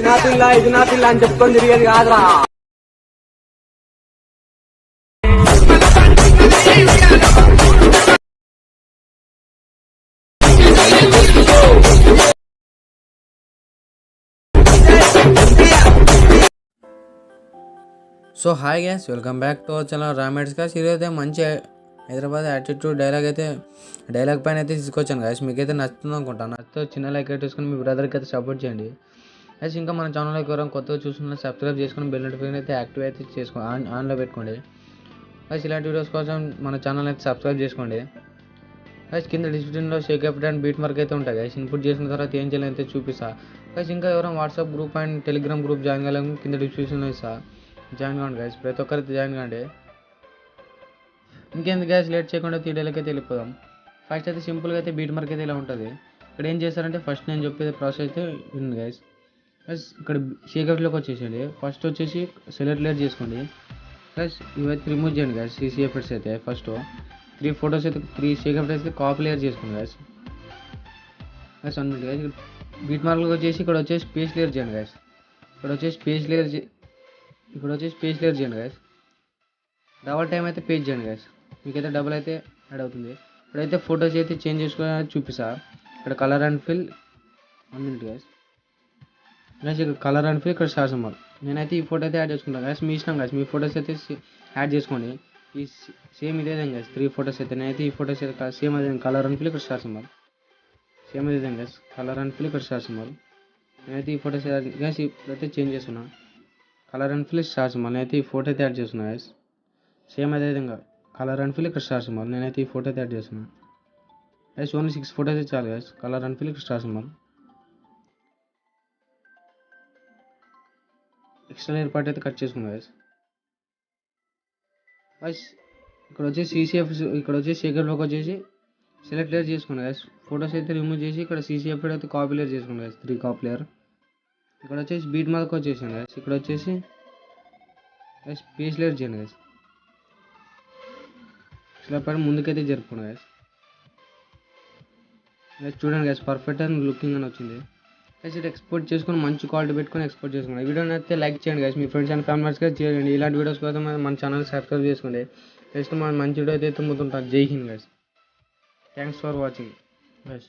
నా పిల్ల ఇది నా పిల్ల అని చెప్పుకొని తిరిగేది కాదురా. So hi guys, welcome back to our channel రామెడ్స్ గాస్. ఈరోజు అయితే మంచి హైదరాబాద్ యాటిట్యూడ్ డైలాగ్ పైన అయితే తీసుకొచ్చాను గాయస్. మీకైతే నచ్చుతుంది అనుకుంటాను. నచ్చితే చిన్న లైక్ అయితే తీసుకొని మీ బ్రదర్కి అయితే సపోర్ట్ చేయండి గైస్. ఇంకా మన ఛానల్లోకి ఎవరైనా కొత్తగా చూస్తున్నా సబ్స్క్రైబ్ చేసుకొని బెల్ నోటిఫికేషన్ అయితే యాక్టివ్ అయితే ఆన్లో పెట్టుకోండి గైస్. ఇలాంటి వీడియోస్ కోసం మన ఛానల్ అయితే సబ్స్క్రైబ్ చేసుకోండి గైస్. కింద డిస్క్రిప్షన్లో shake up and beat mark అయితే ఉంటాయి గైస్. ఇన్పుట్ చేసిన తర్వాత ఏం చేయాలి అయితే చూపిస్తా గైస్. ఇంకా ఎవరైనా WhatsApp group and Telegram group join కావాలని కింద డిస్క్రిప్షన్లో ఇస్తా, జాయిన్ కావండి గైస్. ప్రతి ఒక్కరైతే జాయిన్ కాండి. ఇంకెందుకు గైస్ లేట్ చేయకుండా తీయడానికి అయితే వెళ్ళిపోదాం. ఫస్ట్ అయితే సింపుల్గా అయితే బీట్ మార్క్ అయితే ఇలా ఉంటుంది. ఇక్కడ ఏం చేస్తారంటే ఫస్ట్ నేను చెప్పేది ప్రాసెస్ అయితే ఉంది గైస్. గైస్ ఇక్కడ షేకప్లోకి వచ్చేసేయండి. ఫస్ట్ వచ్చేసి సెలెక్ట్ చేసుకోండి గైస్. ఇవైతే రిమూవ్ చేయండి గైస్. సీసీ ఎఫెక్ట్స్ అయితే ఫస్ట్ 3 ఫొటోస్ అయితే 3 షేకప్స్ అయితే కాపీ లేయర్ చేసుకోండి guys. Guys 1 minute guys. Beat మార్క్లోకి వచ్చేసి ఇక్కడ వచ్చేసి స్పేస్ లేయర్ చేయండి గైస్. ఇక్కడ వచ్చేసి స్పేస్ లేయర్ చేయండి గైస్. డబల్ టైం అయితే పేజ్ చేయండి గైస్. మీకైతే డబుల్ అయితే యాడ్ అవుతుంది. ఇప్పుడైతే ఫొటోస్ అయితే చేంజ్ చేసుకోవాలని చూపిస్తా. ఇక్కడ colour and fill 1 minute guys. Guys ఇక్కడ కలర్ అండ్ ఫిల్, ఇక్కడ స్టార్ సింబల్. నేనైతే ఈ ఫోటో అయితే యాడ్ చేసుకుంటాను గైస్. మీ ఇష్టం గైస్, మీ ఫొటోస్ అయితే యాడ్ చేసుకోండి. ఈ సేమ్ ఇదే గైస్ 3 ఫొటోస్ అయితే. నేనైతే ఈ ఫొటోస్ అయితే సేమ్ అదే కలర్ అండ్ ఫిల్, ఇక్కడ స్టార్ సింబల్. సేమ్ ఇదే గైస్, కలర్ అండ్ ఫిల్, ఇక్కడ స్టార్ సింబల్. నేనైతే ఈ ఫొటోస్ గైస్ ఇప్పుడైతే చేంజ్ చేస్తున్నా. Colour and fill, star symbol. నేనైతే ఈ ఫోటో అయితే యాడ్ చేస్తున్నా గైస్. సేమ్ అదే విధంగా కలర్ అండ్ ఫిల్, ఇక్కడ స్టార్ సింబల్. నేనైతే ఈ ఫోటో అయితే యాడ్ చేస్తున్నా గైస్. ఓన్లీ 6 ఫొటోస్ అయితే చాలు గైస్. కలర్ అండ్ ఫిల్, ఇక్కడ star symbol. Extra layer part అయితే కట్ చేసుకున్నా గైస్. గైస్ ఇక్కడ వచ్చేసి సీసీఎఫ్, ఇక్కడ వచ్చేసి షేకర్లోకి వచ్చేసి సెలెక్ట్ లేయర్ చేసుకున్నా గైస్. ఫొటోస్ అయితే రిమూవ్ చేసి ఇక్కడ సీసీఎఫ్ అయితే కాపీ లేయర్ చేసుకున్నా గైస్. 3 copy layer. ఇక్కడ వచ్చేసి బీట్ మార్క్ వచ్చేసాను గైస్. ఇక్కడ వచ్చేసి గైస్ స్పేస్ లేయర్ చేయండి గైస్. ఇలా పైన ముందుకైతే జరుపుకున్నా గైస్. చూడండి గైస్ పర్ఫెక్ట్ అండ్ లుకింగ్ అని వచ్చింది గైస్. ఇది ఎక్స్పోర్ట్ చేసుకొని మంచి క్వాలిటీ పెట్టుకొని ఎక్స్పోర్ట్ చేసుకోండి. ఈ వీడియోని అయితే లైక్ చేయండి గైస్. మీ ఫ్రెండ్స్ అండ్ ఫ్యామిలీస్గా చేయండి. ఇలాంటి వీడియోస్ కోసం మన ఛానల్ సబ్స్క్రైబ్ చేసుకోండి. నెక్స్ట్ మన మంచి వీడియో అయితే ముందుంటారు. జై Hind guys. Thanks for watching guys.